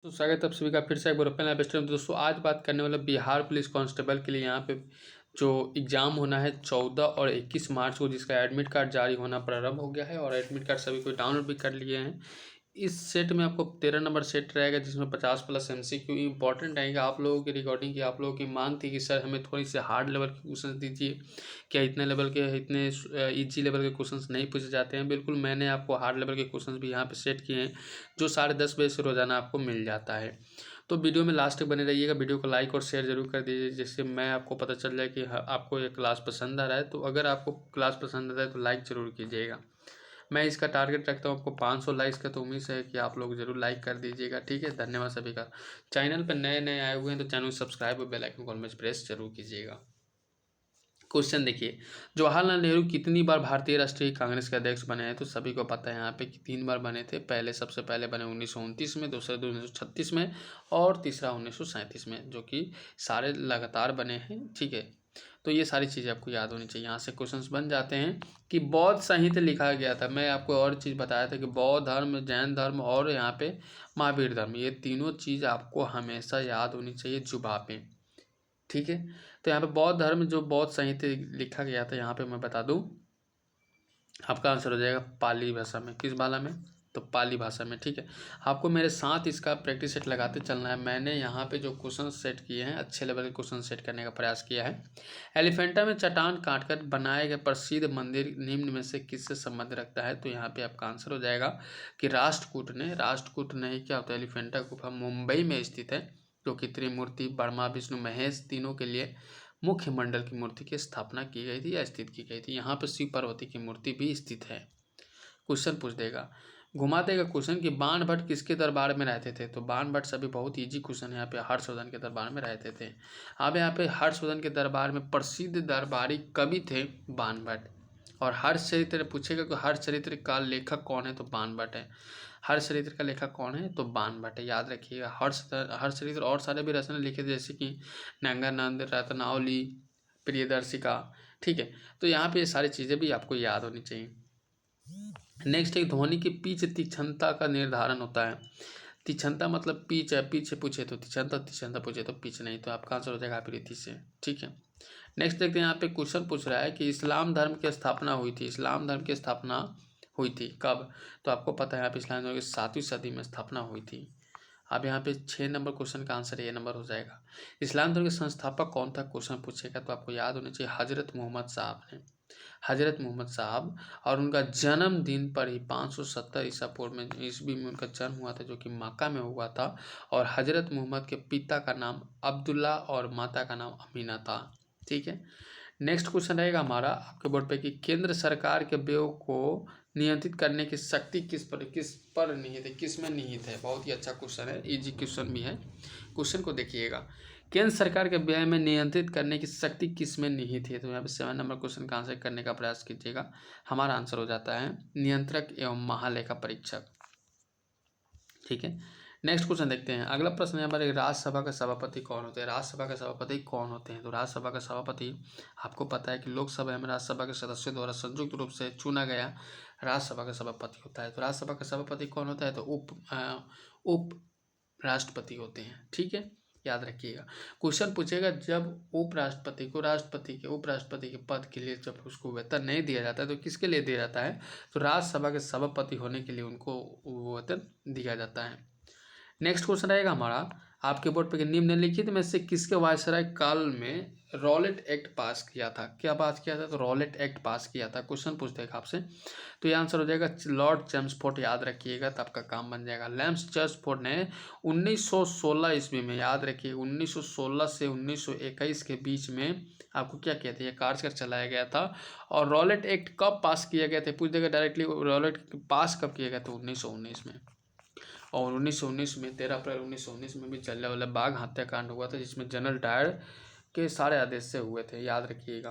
तो स्वागत है आप सभी का फिर से एक बार ओपन लाइव स्ट्रीम। दोस्तों आज बात करने वाला बिहार पुलिस कांस्टेबल के लिए यहाँ पे जो एग्ज़ाम होना है 14 और 21 मार्च को, जिसका एडमिट कार्ड जारी होना प्रारंभ हो गया है और एडमिट कार्ड सभी को डाउनलोड भी कर लिए हैं। इस सेट में आपको 13 नंबर सेट रहेगा, जिसमें 50 प्लस MCQ इंपॉर्टेंट रहेगा। आप लोगों की रिकॉर्डिंग की आप लोगों की मांग थी कि सर हमें थोड़ी सी हार्ड लेवल के क्वेश्चन दीजिए, क्या इतने लेवल के इतने इजी लेवल के क्वेश्चंस नहीं पूछे जाते हैं। बिल्कुल मैंने आपको हार्ड लेवल के क्वेश्चंस भी यहाँ पे सेट किए हैं, जो 10:30 बजे से रोज़ाना आपको मिल जाता है। तो वीडियो में लास्ट तक बने रहिएगा। वीडियो को लाइक और शेयर जरूर कर दीजिए, जिससे मैं आपको पता चल जाए कि आपको ये क्लास पसंद आ रहा है। तो अगर आपको क्लास पसंद आता है तो लाइक ज़रूर कीजिएगा। मैं इसका टारगेट रखता हूँ आपको 500 लाइक्स का, तो उम्मीद है कि आप लोग जरूर लाइक कर दीजिएगा। ठीक है, धन्यवाद सभी का। चैनल पर नए नए आए हुए हैं तो चैनल को सब्सक्राइब और बेल आइकन को ऑल में प्रेस जरूर कीजिएगा। क्वेश्चन देखिए, जवाहरलाल नेहरू कितनी बार भारतीय राष्ट्रीय कांग्रेस के अध्यक्ष बने हैं? तो सभी को पता है यहाँ पे कि 3 बार बने थे। पहले सबसे पहले बने 1929 में, दूसरे 1936 में और तीसरा 1937 में, जो कि सारे लगातार बने हैं। ठीक है, तो ये सारी चीज़ें आपको याद होनी चाहिए। यहाँ से क्वेश्चंस बन जाते हैं कि बौद्ध साहित्य लिखा गया था। मैं आपको और चीज़ बताया था कि बौद्ध धर्म, जैन धर्म और यहाँ पे महावीर धर्म, ये तीनों चीज़ आपको हमेशा याद होनी चाहिए जुबान पे। ठीक है, तो यहाँ पे बौद्ध धर्म जो बौद्ध साहित्य लिखा गया था, यहाँ पे मैं बता दूं आपका आंसर हो जाएगा पाली भाषा में। किस भाषा में? तो पाली भाषा में। ठीक है, आपको मेरे साथ इसका प्रैक्टिस सेट लगाते चलना है। मैंने यहाँ पे जो क्वेश्चन सेट किए हैं, अच्छे लेवल के क्वेश्चन सेट करने का प्रयास किया है। एलिफेंटा में चट्टान काटकर बनाए गए प्रसिद्ध मंदिर निम्न में से किससे संबंध रखता है? तो यहाँ पे आपका आंसर हो जाएगा कि राष्ट्रकूट नहीं, क्या होता है, एलिफेंटा गुफा मुंबई में स्थित है, जो कि त्रिमूर्ति ब्रह्मा विष्णु महेश तीनों के लिए मुख्य मंडल की मूर्ति की स्थापना की गई थी या स्थित की गई थी। यहाँ पर शिव पार्वती की मूर्ति भी स्थित है। क्वेश्चन पूछ देगा, घुमा देगा क्वेश्चन कि बाण भट्ट किसके दरबार में रहते थे? तो बाण भट्ट सभी बहुत इजी क्वेश्चन है। यहाँ पे हर्षवर्धन के दरबार में रहते थे। अब यहाँ पे हर्षवर्धन के दरबार में प्रसिद्ध दरबारी कवि थे बाण भट्ट। और हर्षचरित्र पूछेगा कि हर्षचरित्र का लेखक कौन है? तो बाण भट्ट है। हर्षचरित्र का लेखक कौन है? तो बाण भट्ट है। याद रखिएगा, हर्षचरित्र और सारे भी रचना लिखे थे, जैसे कि नंगानंद, रत्नावली, प्रियदर्शिका। ठीक है, तो यहाँ पे ये सारी चीज़ें भी आपको याद होनी चाहिए। नेक्स्ट एक ध्वनि की पिच तीक्ष्णता का निर्धारण होता है। तीक्ष्णता मतलब पिच है, पिच पूछे तो तीक्ष्णता पूछे तो पिच नहीं, तो आपका आंसर हो जाएगा आकृति से। ठीक है, नेक्स्ट देखते हैं। यहाँ पे क्वेश्चन पूछ रहा है कि इस्लाम धर्म की स्थापना हुई थी। इस्लाम धर्म की स्थापना हुई थी कब? तो आपको पता है यहाँ पे इस्लाम धर्म की 7वीं सदी में स्थापना हुई थी। अब यहाँ पे 6 नंबर क्वेश्चन का आंसर ये नंबर हो जाएगा। इस्लाम धर्म के संस्थापक कौन था? क्वेश्चन पूछेगा तो आपको याद होना चाहिए हजरत मोहम्मद साहब ने। हजरत मोहम्मद साहब, और उनका जन्मदिन पर ही 570 ईसा पूर्व में ईस्वी में उनका जन्म हुआ था, जो कि मक्का में हुआ था। और हजरत मोहम्मद के पिता का नाम अब्दुल्ला और माता का नाम अमीना था। ठीक है, नेक्स्ट क्वेश्चन रहेगा हमारा आपके बोर्ड पे कि केंद्र सरकार के व्यय को नियंत्रित करने की शक्ति किस पर निहित है? किस में निहित है? बहुत ही अच्छा क्वेश्चन है, इजी क्वेश्चन भी है। क्वेश्चन को देखिएगा, केंद्र सरकार के व्यय में नियंत्रित करने की शक्ति किस में निहित है? तो यहाँ पे 7 नंबर क्वेश्चन का आंसर करने का प्रयास कीजिएगा। हमारा आंसर हो जाता है नियंत्रक एवं महालेखा परीक्षक। ठीक है, नेक्स्ट क्वेश्चन देखते हैं। अगला प्रश्न है हमारे, राज्यसभा का सभापति कौन होते हैं? राज्यसभा का सभापति कौन होते हैं? तो राज्यसभा का सभापति आपको पता है कि लोकसभा में राज्यसभा के सदस्यों द्वारा संयुक्त रूप से चुना गया राज्यसभा का सभापति होता है। तो राज्यसभा का सभापति कौन होता है? तो उप राष्ट्रपति होते हैं। ठीक है, याद रखिएगा। क्वेश्चन पूछेगा, जब उपराष्ट्रपति को उपराष्ट्रपति के पद के लिए जब उसको वेतन नहीं दिया जाता है तो किसके लिए दिया जाता है? तो राज्यसभा के सभापति होने के लिए उनको वेतन दिया जाता है। नेक्स्ट क्वेश्चन रहेगा हमारा आपके बोर्ड पे कि निम्नलिखित में से किसके वायसराय काल में रॉलेट एक्ट पास किया था? क्या पास किया था? तो रॉलेट एक्ट पास किया था। क्वेश्चन पूछते हैं आपसे, तो ये आंसर हो जाएगा लॉर्ड चेम्सफोर्ड। याद रखिएगा, तो आपका काम बन जाएगा। लैम्स चेम्सफोर्ड ने 1916 ईस्वी में, याद रखिए 1916 से 1921 के बीच में आपको क्या किया था, ये कार्यक्रम चलाया गया था। और रॉलेट एक्ट कब पास किया गया था? पूछ देगा डायरेक्टली, रॉलेट पास कब किया गया था? 1919 में। और 1919 में 13 अप्रैल 1919 में भी जलियांवाला बाग हत्याकांड हुआ था, जिसमें जनरल डायर के सारे आदेश से हुए थे। याद रखिएगा।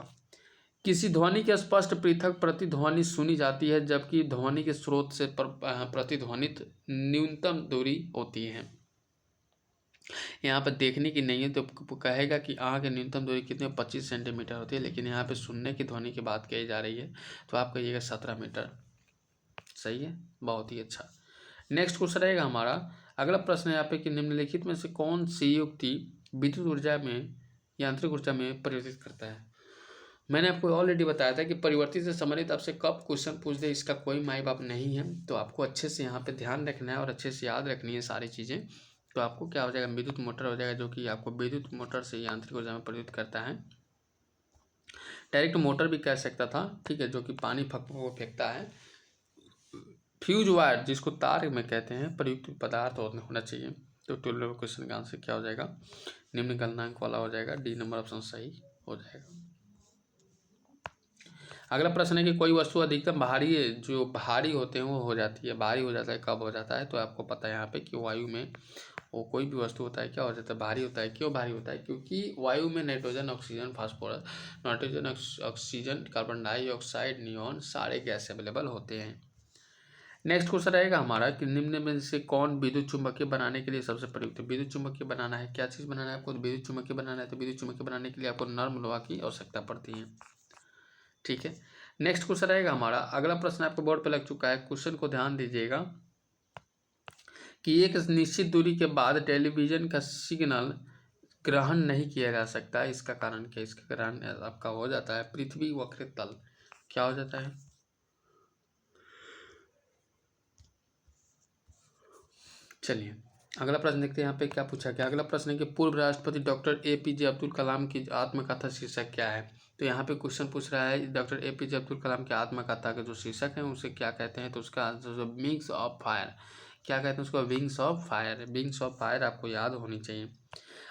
किसी ध्वनि की स्पष्ट पृथक प्रतिध्वनि सुनी जाती है, जबकि ध्वनि के स्रोत से प्रतिध्वनित न्यूनतम दूरी होती है। यहाँ पर देखने की नहीं है तो कहेगा कि आँख की न्यूनतम दूरी कितनी, 25 सेंटीमीटर होती है, लेकिन यहाँ पे सुनने की ध्वनि की बात कही जा रही है, तो आप कहिएगा 17 मीटर। सही है, बहुत ही अच्छा। नेक्स्ट क्वेश्चन रहेगा हमारा अगला प्रश्न है यहाँ पे कि निम्नलिखित में से कौन सी युक्ति विद्युत ऊर्जा में यांत्रिक ऊर्जा में परिवर्तित करता है। मैंने आपको ऑलरेडी बताया था कि परिवर्तित से संबंधित आपसे कब क्वेश्चन पूछ दे इसका कोई माई बाप नहीं है, तो आपको अच्छे से यहाँ पे ध्यान रखना है और अच्छे से याद रखनी है सारी चीज़ें। तो आपको क्या हो जाएगा, विद्युत मोटर हो जाएगा, जो कि आपको विद्युत मोटर से यांत्रिक ऊर्जा में परिवर्तित करता है। डायरेक्ट मोटर भी कह सकता था, ठीक है, जो कि पानी फेंकता है। फ्यूज वायर जिसको तार में कहते हैं, प्रयुक्त पदार्थ होना चाहिए। तो 12 क्वेश्चन का आंसर क्या हो जाएगा, निम्न गलनांक वाला हो जाएगा, डी नंबर ऑप्शन सही हो जाएगा। अगला प्रश्न है कि कोई वस्तु अधिकतम भारी है, जो भारी होते हैं वो हो जाती है, भारी हो जाता है कब हो जाता है, तो आपको पता है यहाँ पे कि वायु में वो कोई भी वस्तु होता है क्या हो जाता है, भारी होता है। क्यों भारी होता है, क्योंकि वायु में nitrogen, oxygen, phosphorus, nitrogen, oxygen, carbon dioxide, neon सारे गैस अवेलेबल होते हैं। नेक्स्ट क्वेश्चन रहेगा हमारा कि निम्न में से कौन विद्युत चुम्बकीय बनाने के लिए सबसे प्रयुक्त है। विद्युत चुम्बकीय बनाना है, क्या चीज़ बनाना है आपको, विद्युत चुम्बकीय बनाना है। तो विद्युत चुम्बकीय बनाने के लिए आपको नर्म लोहा की आवश्यकता पड़ती है, ठीक है। नेक्स्ट क्वेश्चन रहेगा हमारा, अगला प्रश्न आपको बोर्ड पे लग चुका है, क्वेश्चन को ध्यान दीजिएगा कि एक निश्चित दूरी के बाद टेलीविजन का सिग्नल ग्रहण नहीं किया जा सकता, इसका कारण क्या, इसका ग्रहण आपका हो जाता है पृथ्वी वक्र तल, क्या हो जाता है। चलिए अगला प्रश्न देखते हैं यहाँ पे क्या पूछा गया। अगला प्रश्न है कि पूर्व राष्ट्रपति डॉक्टर APJ अब्दुल कलाम की आत्मकथा शीर्षक क्या है। तो यहाँ पे क्वेश्चन पूछ रहा है डॉक्टर APJ अब्दुल कलाम की आत्मकथा के जो शीर्षक है उसे क्या कहते हैं, तो उसका आंसर विंग्स ऑफ फायर, क्या कहते हैं उसको, wings of fire. Wings of fire आपको याद होनी चाहिए।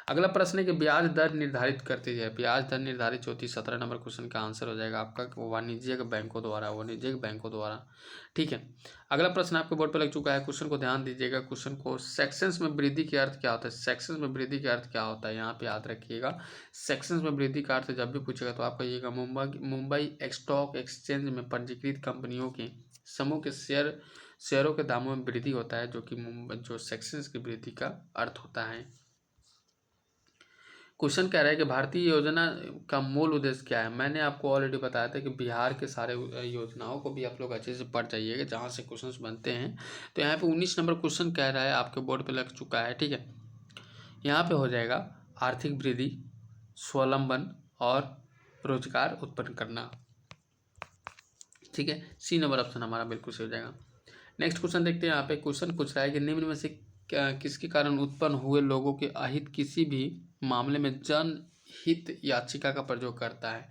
अगला प्रश्न है कि ब्याज दर निर्धारित करती है, ब्याज दर निर्धारित होती है, 17 नंबर क्वेश्चन का आंसर हो जाएगा आपका वाणिज्यिक बैंकों द्वारा, ठीक है। अगला प्रश्न आपके बोर्ड पर लग चुका है, क्वेश्चन को ध्यान दीजिएगा। क्वेश्चन को सेक्शंस में वृद्धि के अर्थ क्या होता है, सेक्शंस में वृद्धि के अर्थ क्या होता है, यहाँ पे याद रखिएगा। सेक्शंस में वृद्धि का अर्थ जब भी पूछेगा तो आप कहिएगा मुंबई स्टॉक एक्सचेंज में पंजीकृत कंपनियों के समूह के शेयरों के दामों में वृद्धि होता है, जो कि जो सेक्शंस की वृद्धि का अर्थ होता है। क्वेश्चन कह रहा है कि भारतीय योजना का मूल उद्देश्य क्या है। मैंने आपको ऑलरेडी बताया था कि बिहार के सारे योजनाओं को भी आप लोग अच्छे से पढ़ जाइएगा जहाँ से क्वेश्चंस बनते हैं। तो यहाँ पे 19 नंबर क्वेश्चन कह रहा है, आपके बोर्ड पे लग चुका है, ठीक है। यहाँ पे हो जाएगा आर्थिक वृद्धि, स्वावलंबन और रोजगार उत्पन्न करना, ठीक है। सी नंबर ऑप्शन हमारा बिल्कुल सही हो जाएगा। नेक्स्ट क्वेश्चन देखते हैं। यहाँ पे क्वेश्चन पूछ रहा है कि निम्न में से किसके कारण उत्पन्न हुए लोगों के अहित किसी भी मामले में जनहित याचिका का प्रयोग करता है,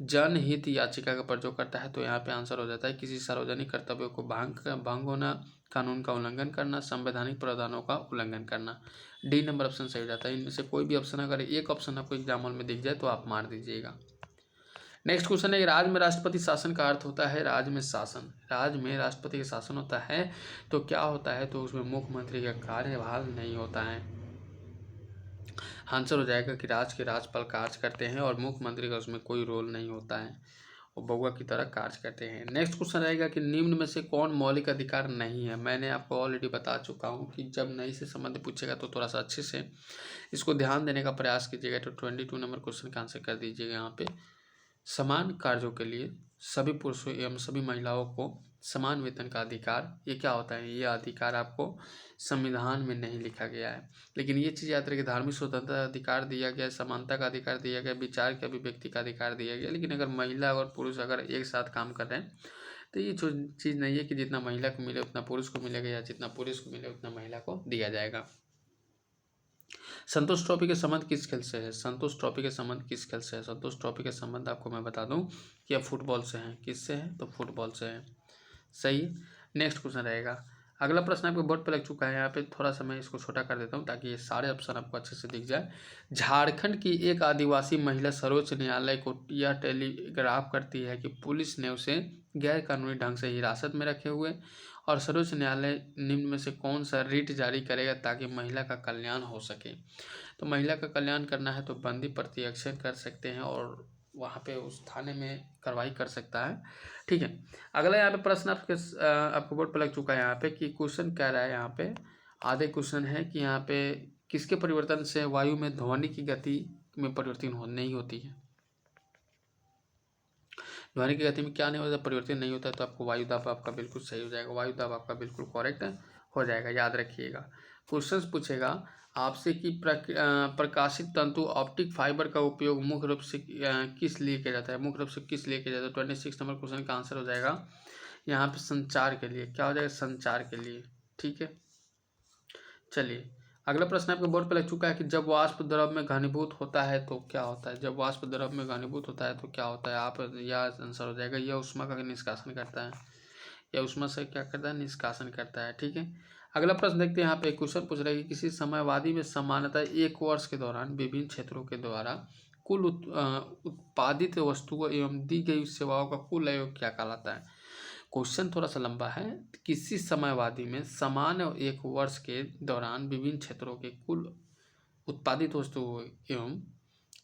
जनहित याचिका का प्रयोग करता है। तो यहाँ पे आंसर हो जाता है किसी सार्वजनिक कर्तव्यों को भंग होना, कानून का उल्लंघन करना, संवैधानिक प्रावधानों का उल्लंघन करना। डी नंबर ऑप्शन सही हो जाता है। इनमें से कोई भी ऑप्शन, अगर एक ऑप्शन आपको एग्जाम हॉल में दिख जाए तो आप मार दीजिएगा। नेक्स्ट क्वेश्चन है, राज्य में राष्ट्रपति शासन का अर्थ होता है, राज्य में शासन, राज्य में राष्ट्रपति का शासन होता है तो क्या होता है, तो उसमें मुख्यमंत्री का कार्यभार नहीं होता है। आंसर हो जाएगा कि राज्य के राज्यपाल कार्य करते हैं और मुख्यमंत्री का उसमें कोई रोल नहीं होता है, वो बउआ की तरह कार्य करते हैं। नेक्स्ट क्वेश्चन रहेगा कि निम्न में से कौन मौलिक अधिकार नहीं है। मैंने आपको ऑलरेडी बता चुका हूँ कि जब नहीं से संबंध पूछेगा तो थोड़ा सा अच्छे से इसको ध्यान देने का प्रयास कीजिएगा। तो 22 नंबर क्वेश्चन का आंसर कर दीजिएगा। यहाँ पे समान कार्यों के लिए सभी पुरुषों एवं सभी महिलाओं को समान वेतन का अधिकार, ये क्या होता है, ये अधिकार आपको संविधान में नहीं लिखा गया है, लेकिन ये चीज़ याद रखिए, धार्मिक स्वतंत्रता अधिकार दिया गया, समानता का अधिकार दिया गया, विचार के अभिव्यक्ति का अधिकार दिया गया। लेकिन अगर महिला और पुरुष अगर एक साथ काम कर रहे हैं तो ये चीज़ नहीं है कि जितना महिला को मिले उतना पुरुष को मिलेगा, या जितना पुरुष को मिले उतना महिला को दिया जाएगा। संतोष ट्रॉफी के संबंध किस खेल से है, संतोष ट्रॉफी के संबंध किस खेल से है। संतोष ट्रॉफी के संबंध आपको मैं बता दूं कि फुटबॉल से है। किससे है, तो फुटबॉल से है, सही। नेक्स्ट क्वेश्चन रहेगा। अगला प्रश्न आपके बोर्ड पे लग चुका है। यहाँ पे थोड़ा सा मैं इसको छोटा कर देता हूँ ताकि ये सारे ऑप्शन आपको अच्छे से दिख जाए। झारखंड की एक आदिवासी महिला सर्वोच्च न्यायालय को यह टेलीग्राफ करती है कि पुलिस ने उसे गैर कानूनी ढंग से हिरासत में रखे हुए, और सर्वोच्च न्यायालय निम्न में से कौन सा रिट जारी करेगा ताकि महिला का कल्याण हो सके। तो महिला का कल्याण करना है तो बंदी प्रत्यक्षण कर सकते हैं और वहाँ पे उस थाने में कार्रवाई कर सकता है, ठीक है। अगला यहाँ पे प्रश्न आपके बोर्ड पर लग चुका है। यहाँ पे कि क्वेश्चन कह रहा है, यहाँ पे आधे क्वेश्चन है कि यहाँ पे किसके परिवर्तन से वायु में ध्वनि की गति में परिवर्तन नहीं होती है। ध्वनि की गति में क्या नहीं होता, परिवर्तन नहीं होता है, तो आपको वायु दाब आपका बिल्कुल सही हो जाएगा, वायु दाब आपका बिल्कुल करेक्ट हो जाएगा, याद रखिएगा। क्वेश्चन पूछेगा आपसे कि प्रकाशित तंतु ऑप्टिक फाइबर का उपयोग मुख्य रूप से किस लिए किया जाता है, मुख्य रूप से किस लिए किया जाता है। 26 नंबर क्वेश्चन का आंसर हो जाएगा यहाँ पे संचार के लिए। क्या हो जाएगा, संचार के लिए। ठीक है, चलिए अगला प्रश्न आपके बोर्ड पर लग चुका है कि जब वाष्प द्रव में घनीभूत होता है तो क्या होता है। जब वाष्प द्रव में घनीभूत होता है तो क्या होता है, आप यह आंसर हो जाएगा यह ऊष्मा का निष्कासन करता है। यह ऊष्मा से क्या करता है, निष्कासन करता है। ठीक है, अगला प्रश्न देखते हैं। यहाँ पे क्वेश्चन पूछ रहा है कि किसी समयवादी में सामान्यतः 1 वर्ष के दौरान विभिन्न क्षेत्रों के द्वारा कुल उत्पादित वस्तुओं एवं दी गई सेवाओं का कुल योग क्या कहलाता है। क्वेश्चन थोड़ा सा लंबा है। किसी समयवादी में सामान्य 1 वर्ष के दौरान विभिन्न क्षेत्रों के कुल उत्पादित वस्तुओं एवं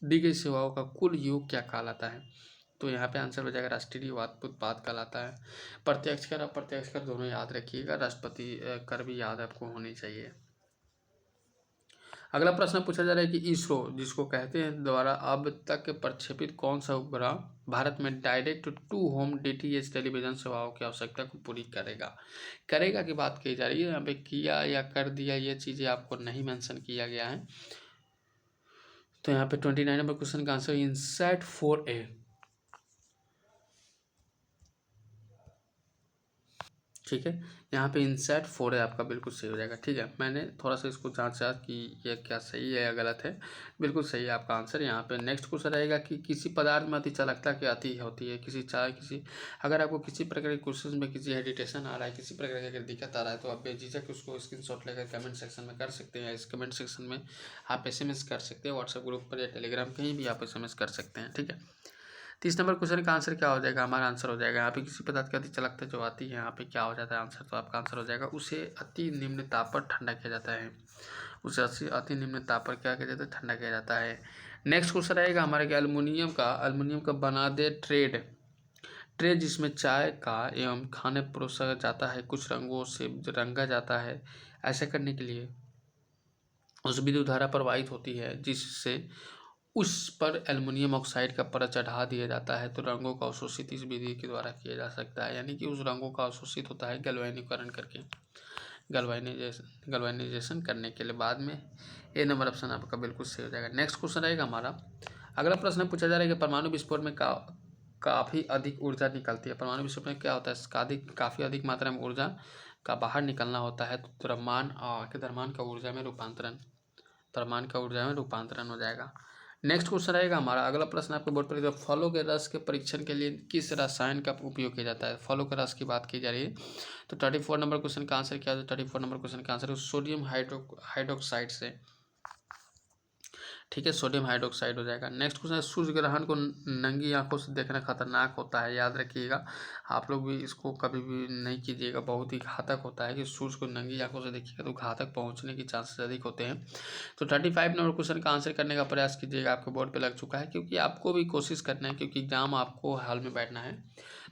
दी गई सेवाओं का कुल योग क्या कहलाता है। तो यहाँ पे आंसर हो जाएगा राष्ट्रीय उत्पाद कहलाता है। प्रत्यक्ष कर अप्रत्यक्ष कर दोनों याद रखिएगा, राष्ट्रपति कर भी याद आपको होनी चाहिए। अगला प्रश्न पूछा जा रहा है कि इसरो जिसको कहते हैं द्वारा अब तक प्रक्षेपित कौन सा उपग्रह भारत में direct to home DTH television सेवाओं की आवश्यकता को पूरी करेगा की बात की जा रही है। यहाँ पे किया या कर दिया ये चीज़ें आपको नहीं मेंशन किया गया है। तो यहाँ पे 29 नंबर क्वेश्चन का आंसर इनसैट 4A। ठीक है, यहाँ पे इनसैट 4 है आपका, बिल्कुल सही हो जाएगा। ठीक है, मैंने थोड़ा सा इसको जांचा कि यह क्या सही है या गलत है। बिल्कुल सही है आपका आंसर। यहाँ पे नेक्स्ट क्वेश्चन रहेगा कि किसी पदार्थ में अति चालकता की अति होती है। किसी अगर आपको किसी प्रकार के क्वेश्चन में किसी हेडिटेशन आ रहा है, किसी प्रकार की अगर दिक्कत आ रहा है तो आप बेझिझक उसको स्क्रीनशॉट लेकर कमेंट सेक्शन में कर सकते हैं। इस कमेंट सेक्शन में आप SMS कर सकते हैं, व्हाट्सएप ग्रुप पर या टेलीग्राम कहीं भी आप SMS कर सकते हैं। ठीक है, 30 नंबर क्वेश्चन का आंसर क्या हो जाएगा, हमारा आंसर हो जाएगा यहाँ पे किसी पदार्थ की अति चालकता जो आती है, यहाँ पे क्या हो जाता है आंसर, तो आपका आंसर हो जाएगा उसे अति निम्न ताप पर ठंडा किया जाता है। उसे अति निम्न ताप पर क्या किया जाता है, ठंडा किया जाता है। नेक्स्ट क्वेश्चन रहेगा हमारे कि अल्युमिनियम का बना दे ट्रे जिसमें चाय का एवं खाने परोसा जाता है कुछ रंगों से रंगा जाता है। ऐसा करने के लिए उस विद्युत धारा प्रवाहित होती है जिससे उस पर एल्युमिनियम ऑक्साइड का परत चढ़ा दिया जाता है तो रंगों का अवशोषित इस विधि के द्वारा किया जा सकता है। यानी कि उस रंगों का अवशोषित होता है गैल्वेनीकरण करके, गैल्वेनाइजेशन करने के लिए बाद में। ए नंबर ऑप्शन आपका बिल्कुल सही हो जाएगा। नेक्स्ट क्वेश्चन रहेगा हमारा। अगला प्रश्न पूछा जा रहा है कि परमाणु विस्फोट में काफ़ी अधिक ऊर्जा निकलती है। परमाणु विस्फोट में क्या होता है, काफ़ी अधिक मात्रा में ऊर्जा का बाहर निकलना होता है तो द्रव्यमान का ऊर्जा में रूपांतरण हो जाएगा। नेक्स्ट क्वेश्चन रहेगा हमारा। अगला प्रश्न आपके बोर्ड पर फलों के रस के परीक्षण के लिए किस रसायन का उपयोग किया जाता है। फलों के रस की बात की जा रही है तो 34 नंबर क्वेश्चन का आंसर क्या है। 34 नंबर क्वेश्चन का आंसर है सोडियम हाइड्रोक्साइड से। ठीक है, सोडियम हाइड्रोक्साइड हो जाएगा। नेक्स्ट क्वेश्चन है सूर्य ग्रहण को नंगी आंखों से देखना खतरनाक होता है। याद रखिएगा, आप लोग भी इसको कभी भी नहीं कीजिएगा, बहुत ही घातक होता है कि सूर्य को नंगी आंखों से देखिएगा तो घातक पहुंचने के चांसेस अधिक होते हैं। तो 35 नंबर क्वेश्चन का आंसर करने का प्रयास कीजिएगा, आपके बोर्ड पर लग चुका है क्योंकि आपको भी कोशिश करना है क्योंकि एग्जाम आपको हॉल में बैठना है।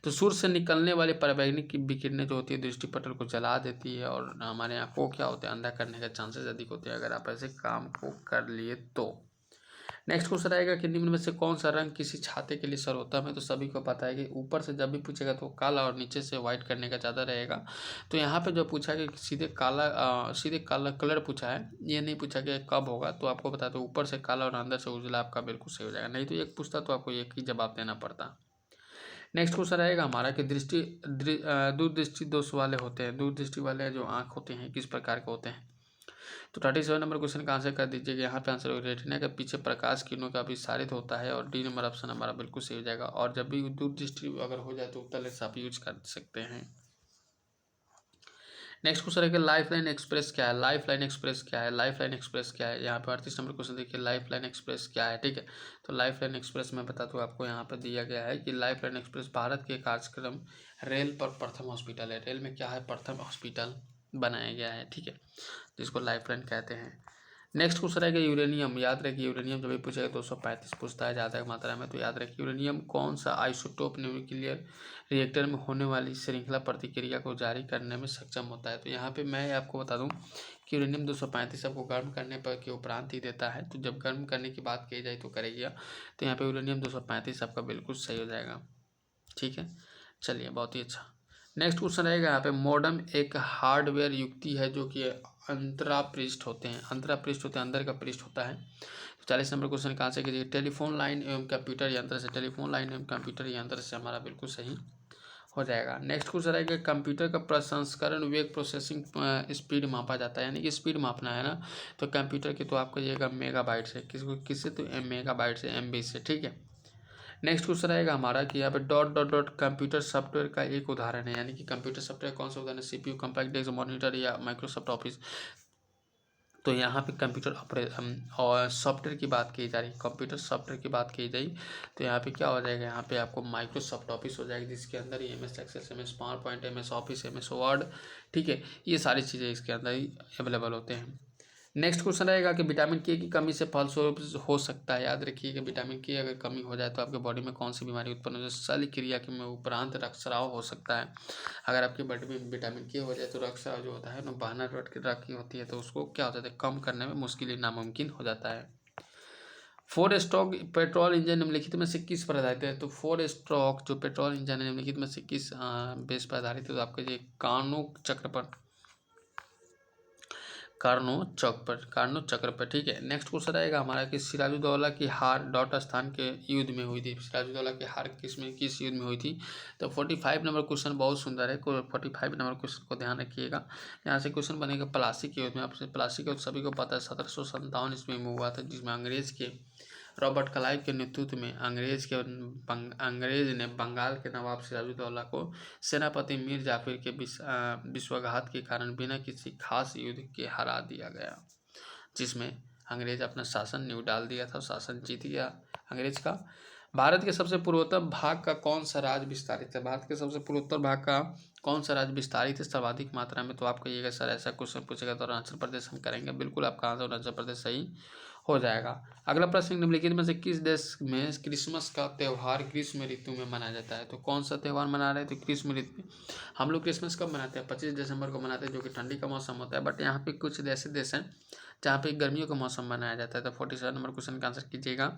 तो सूर्य से निकलने वाले पराबैंगनी की विकिरणें जो होती है दृष्टिपटल को जला देती है और हमारे आंखों क्या होते हैं, अंधा करने के चांसेस अधिक होते हैं अगर आप ऐसे काम को कर लिए तो। नेक्स्ट क्वेश्चन आएगा कि निम्न में से कौन सा रंग किसी छाते के लिए सर्वोत्तम है। तो सभी को पता है कि ऊपर से जब भी पूछेगा तो काला और नीचे से व्हाइट करने का ज़्यादा रहेगा। तो यहाँ पे जो पूछा है कि सीधे काला कलर पूछा है, ये नहीं पूछा कि कब होगा। तो आपको बता दो ऊपर से काला और अंदर से उजला आपका बिल्कुल सही हो जाएगा, नहीं तो एक पूछता तो आपको एक ही जवाब देना पड़ता। नेक्स्ट क्वेश्चन रहेगा हमारा कि दूरदृष्टि दोष वाले होते हैं, दूरदृष्टि वाले जो आँख होते हैं किस प्रकार के होते हैं। तो 37 नंबर क्वेश्चन का आंसर कर दीजिएगा। यहाँ पे आंसर रेटिना के पीछे प्रकाश किरणों का विसारित होता है और डी नंबर ऑप्शन हमारा बिल्कुल सही हो जाएगा। और जब भी दूरदृष्टि अगर हो जाए तो उत्तर लेंस आप यूज कर सकते हैं। नेक्स्ट क्वेश्चन है कि लाइफलाइन एक्सप्रेस क्या है। लाइफलाइन एक्सप्रेस क्या है, लाइफलाइन एक्सप्रेस क्या है। यहाँ पे 38 नंबर क्वेश्चन देखिए लाइफलाइन एक्सप्रेस क्या है। ठीक है, तो लाइफलाइन एक्सप्रेस मैं बता दूँ आपको, यहाँ पर दिया गया है कि लाइफलाइन एक्सप्रेस भारत के कार्यक्रम रेल पर प्रथम हॉस्पिटल है। रेल में क्या है, प्रथम हॉस्पिटल बनाया गया है। ठीक है, जिसको लाइफलाइन कहते हैं। नेक्स्ट क्वेश्चन रहेगा यूरेनियम। याद रखिए यूरेनियम जब भी पूछेगा 235 पूछता है ज़्यादा मात्रा में, तो याद रखिए यूरेनियम कौन सा आइसोटोप न्यूक्लियर रिएक्टर में होने वाली श्रृंखला प्रतिक्रिया को जारी करने में सक्षम होता है। तो यहाँ पे मैं आपको बता दूं कि यूरेनियम 235 आपको गर्म करने पर के उपरांत ही देता है। तो जब गर्म करने की बात की जाए तो करेगी, तो यहाँ पे यूरेनियम 235 आपका बिल्कुल सही हो जाएगा। ठीक है, चलिए बहुत ही अच्छा। नेक्स्ट क्वेश्चन रहेगा यहाँ पे मॉडेम एक हार्डवेयर युक्ति है जो कि अंतरा पृष्ठ होते हैं, अंदर का पृष्ठ होता है। 40 नंबर क्वेश्चन कहाँ से कीजिए, टेलीफोन लाइन एवं कंप्यूटर यंत्र से, टेलीफोन लाइन एवं कंप्यूटर यंत्र से हमारा बिल्कुल सही हो जाएगा। नेक्स्ट क्वेश्चन रहेगा कंप्यूटर का प्रसंस्करण वेग प्रोसेसिंग स्पीड मापा जाता है, यानी कि स्पीड मापना है ना, तो कंप्यूटर की तो आप कहिएगा मेगाबाइट से, किससे तो मेगाबाइट से, MB से, ठीक है। नेक्स्ट क्वेश्चन रहेगा हमारा कि यहाँ पे dot dot dot computer software का एक उदाहरण है, यानी कि कंप्यूटर सॉफ्टवेयर कौन सा उदाहरण है, CPU, कॉम्पैक्ट डिस्क, मॉनिटर या माइक्रोसॉफ्ट ऑफिस। तो यहाँ पे कंप्यूटर और सॉफ्टवेयर की बात की जा रही है, कंप्यूटर सॉफ्टवेयर की बात की जाए तो यहाँ पे क्या हो जाएगा, यहाँ पे आपको माइक्रोसॉफ्ट ऑफिस हो जाएगी, जिसके अंदर ही MS Excel, MS PowerPoint, MS Office, MS Word, ठीक है, ये सारी चीज़ें इसके अंदर ही अवेलेबल होते हैं। नेक्स्ट क्वेश्चन रहेगा कि विटामिन के की कमी से फलस्वरूप हो सकता है, याद रखिए कि विटामिन के अगर कमी हो जाए तो आपके बॉडी में कौन सी बीमारी उत्पन्न हो जाए, शल्य क्रिया के में उपरांत रक्तस्राव हो सकता है। अगर आपकी बॉडी में विटामिन के हो जाए तो रक्तस्राव जो होता है ना, बहाना रखी होती है, तो उसको क्या हो जाता है, कम करने में मुश्किल नामुमकिन हो जाता है। 4 स्ट्रोक पेट्रोल इंजन निम्नलिखित में से किस पर आधारित है, तो 4 स्ट्रोक जो पेट्रोल इंजन है निम्नलिखित में से किस बेस पर आधारित है, तो आपके ये कार्नोट चक्र पर, ठीक है। नेक्स्ट क्वेश्चन रहेगा हमारा कि सिराजुद्दौला की हार डॉट स्थान के युद्ध में हुई थी, सिराजुद्दौला की हार किस युद्ध में हुई थी, तो 45 नंबर क्वेश्चन बहुत सुंदर है, 45 नंबर क्वेश्चन को ध्यान रखिएगा। यहाँ से क्वेश्चन बनेगा प्लासी के युद्ध में। आपसे प्लासी के युद्ध सभी को पता है 1757 ईस्वी में हुआ था, जिसमें अंग्रेज के रॉबर्ट क्लाइव के नेतृत्व में अंग्रेज ने बंगाल के नवाब सिराजुद्दौला को सेनापति मीर जाफर के विश्वासघात के कारण बिना किसी खास युद्ध के हरा दिया गया, जिसमें अंग्रेज अपना शासन न्यू डाल दिया था, शासन जीत गया अंग्रेज का। भारत के सबसे पूर्वोत्तर भाग का कौन सा राज्य विस्तारित है, भारत के सबसे पूर्वोत्तर भाग का कौन सा राज्य विस्तारित है सर्वाधिक मात्रा में, तो आप कहिएगा सर ऐसा क्वेश्चन पूछेगा तो अरुणाचल प्रदेश हम करेंगे, बिल्कुल आपका आंसर अरुणाचल प्रदेश सही हो जाएगा। अगला प्रश्न, निम्नलिखित में से किस देश में क्रिसमस का त्यौहार ग्रीष्म ऋतु में मनाया जाता है, तो कौन सा त्यौहार मना रहे हैं, तो ग्रीष्म ऋतु में। हम लोग क्रिसमस कब मनाते हैं, 25 दिसंबर को मनाते हैं, जो कि ठंडी का मौसम होता है, बट यहाँ पे कुछ ऐसे देश हैं जहाँ पे गर्मियों का मौसम मनाया जाता है। तो 47 नंबर क्वेश्चन का आंसर कीजिएगा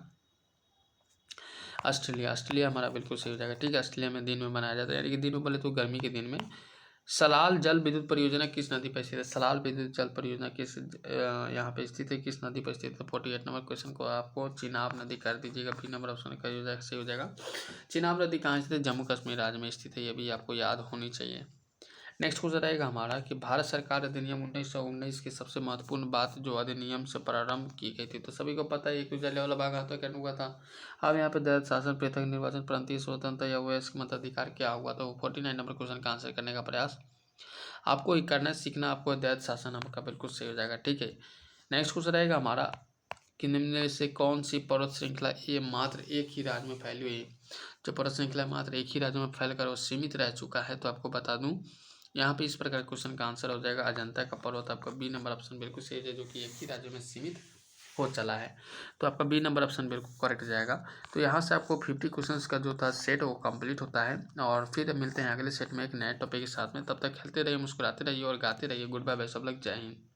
ऑस्ट्रेलिया हमारा बिल्कुल सही हो जाएगा, ठीक है। ऑस्ट्रेलिया में दिन में मनाया जाता है, यानी कि दिन में बोले तो गर्मी के दिन में। सलाल जल विद्युत परियोजना किस नदी पर स्थित है, सलाल विद्युत जल परियोजना किस यहाँ पे स्थित है, किस नदी पर स्थित है। 48 नंबर क्वेश्चन को आपको चिनाब नदी कर दीजिएगा, बी नंबर ऑप्शन का सही हो जाएगा। चिनाब नदी कहाँ स्थित है, जम्मू कश्मीर राज्य में स्थित है, ये भी आपको याद होनी चाहिए। नेक्स्ट क्वेश्चन रहेगा हमारा कि भारत सरकार अधिनियम 1919 की सबसे महत्वपूर्ण बात जो अधिनियम से प्रारंभ की गई थी, तो सभी को पता है एक उजाले वाला भाग आता क्या हुआ था। अब यहाँ पे दलित शासन, पृथक निर्वाचन, प्रांतीय स्वतंत्रता या वयस्क मताधिकार क्या हुआ, तो 49 नंबर क्वेश्चन का आंसर करने का प्रयास आपको ही करना है, सीखना आपको दलित शासन आपका बिल्कुल सही हो जाएगा, ठीक है। नेक्स्ट क्वेश्चन रहेगा हमारा कि निम्न से कौन सी पर्वत श्रृंखला ये मात्र एक ही राज्य में फैली हुई है, जो पर्वत श्रृंखला मात्र एक ही राज्य में फैलकर वो सीमित रह चुका है, तो आपको बता दूं यहाँ पे इस प्रकार क्वेश्चन का आंसर हो जाएगा अजंता का पर्वत, आपका बी नंबर ऑप्शन बिल्कुल सही है, जो कि एक ही राज्य में सीमित हो चला है, तो आपका बी नंबर ऑप्शन बिल्कुल करेक्ट जाएगा। तो यहाँ से आपको 50 क्वेश्चंस का जो था सेट वो कंप्लीट होता है, और फिर मिलते हैं अगले सेट में एक नए टॉपिक के साथ में। तब तक खेलते रहिए, मुस्कुराते रहिए और गाते रहिए। गुड बाय, सब लोग, जय हिंद।